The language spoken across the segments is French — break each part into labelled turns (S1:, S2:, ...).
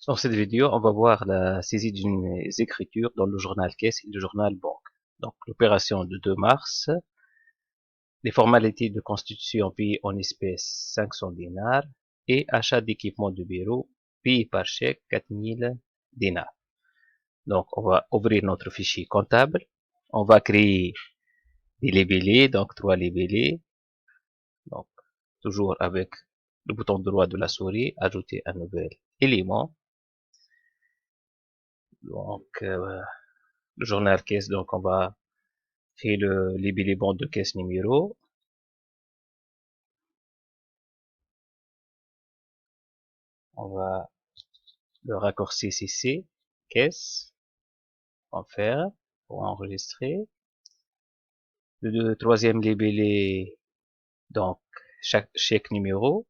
S1: Dans cette vidéo, on va voir la saisie d'une écriture dans le journal caisse et le journal banque. Donc, l'opération de 2 mars, les formalités de constitution payée en espèces 500 dinars et achat d'équipement de bureau payé par chèque 4000 dinars. Donc, on va ouvrir notre fichier comptable. On va créer des libellés, donc 3 libellés. Donc, toujours avec le bouton droit de la souris, ajouter un nouvel élément. Donc, le journal caisse, donc on va créer le libellé bande de caisse numéro. On va le raccourci CC, caisse, en faire, pour enregistrer. Le troisième libellé, donc chaque chèque numéro.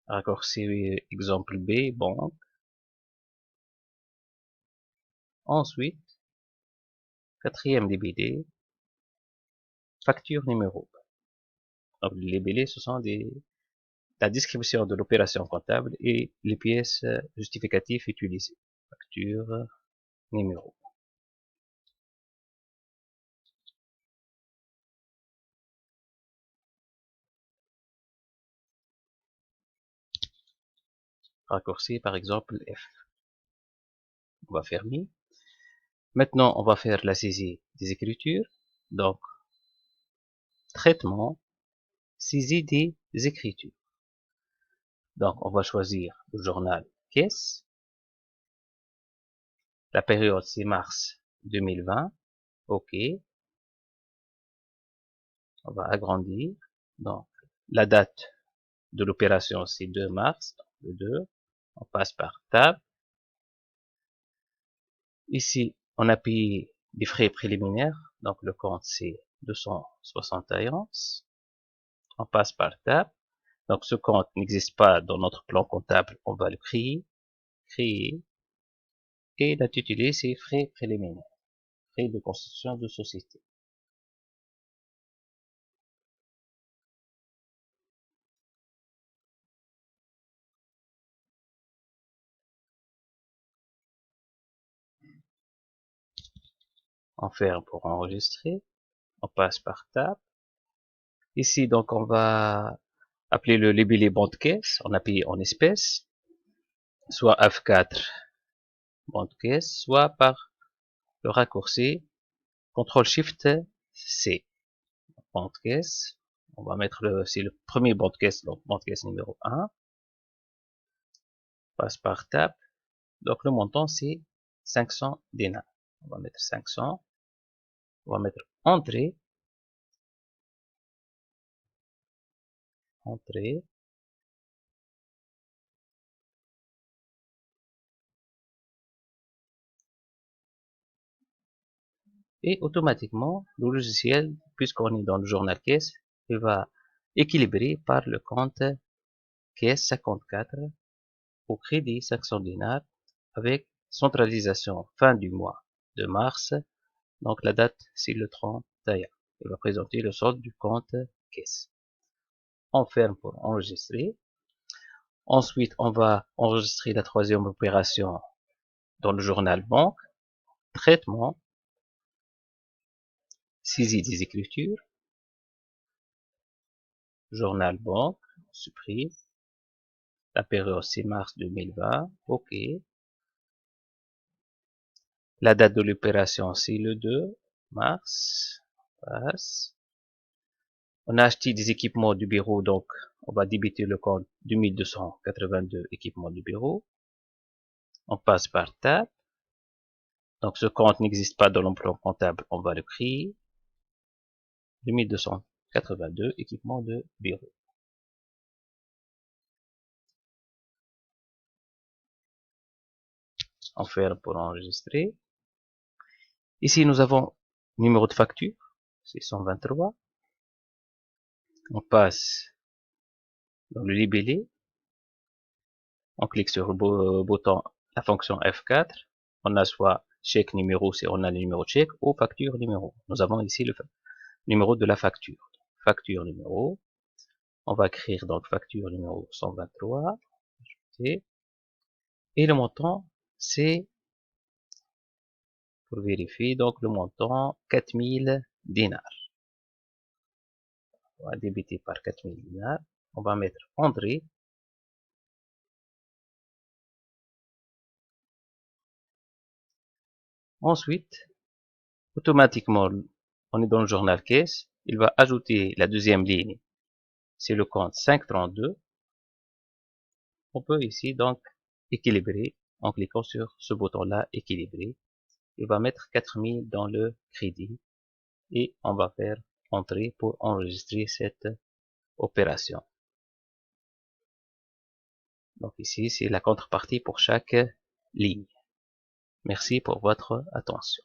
S1: Raccourci exemple B, banque. Ensuite, quatrième libellé, facture numéro. Donc les libellés, ce sont la description de l'opération comptable et les pièces justificatives utilisées. Facture numéro. Raccourci par exemple F. On va fermer. Maintenant, on va faire la saisie des écritures. Donc, traitement, saisie des écritures. Donc, on va choisir le journal caisse. La période, c'est mars 2020. OK. On va agrandir. Donc, la date de l'opération, c'est 2 mars. Donc, le 2. On passe par Tab. Ici, on a payé des frais préliminaires. Donc, le compte, c'est 271. On passe par Tab. Donc, ce compte n'existe pas dans notre plan comptable. On va le créer. Et l'intitulé, c'est frais préliminaires. Frais de constitution de société. On ferme pour enregistrer. On passe par Tab. Ici, donc, on va appeler le libellé bande caisse. On a payé en espèces. Soit F4 bande caisse, soit par le raccourci CTRL-SHIFT-C. Bande caisse. On va mettre c'est le premier bande caisse, donc bande caisse numéro 1. Passe par Tab. Donc, le montant, c'est 500 dinars. On va mettre 500. On va mettre entrée. Entrée. Et automatiquement, le logiciel, puisqu'on est dans le journal caisse, il va équilibrer par le compte caisse 54 au crédit 500 dinars avec centralisation fin du mois de mars. Donc la date, c'est le 31. Il va présenter le solde du compte caisse. On ferme pour enregistrer. Ensuite, on va enregistrer la troisième opération dans le journal banque. Traitement, saisie des écritures, journal banque, supprime. La période, c'est mars 2020. OK. La date de l'opération, c'est le 2 mars. Passe. On a acheté des équipements du bureau, donc on va débiter le compte 2282 équipements du bureau. On passe par Tab. Donc ce compte n'existe pas dans l'emploi comptable, on va le créer. 2282 équipements de bureau. On ferme pour enregistrer. Ici, nous avons numéro de facture, c'est 123. On passe dans le libellé. On clique sur le bouton, la fonction F4. On a soit chèque numéro, si on a le numéro de chèque, ou facture numéro. Nous avons ici numéro de la facture. Facture numéro, on va écrire donc facture numéro 123, et le montant, c'est, pour vérifier, donc le montant 4000 dinars. On va débiter par 4000 dinars. On va mettre André. Ensuite, automatiquement, on est dans le journal caisse. Il va ajouter la deuxième ligne. C'est le compte 532. On peut ici donc équilibrer en cliquant sur ce bouton-là, équilibrer. Il va mettre 4000 dans le crédit et on va faire entrer pour enregistrer cette opération. Donc ici, c'est la contrepartie pour chaque ligne. Merci pour votre attention.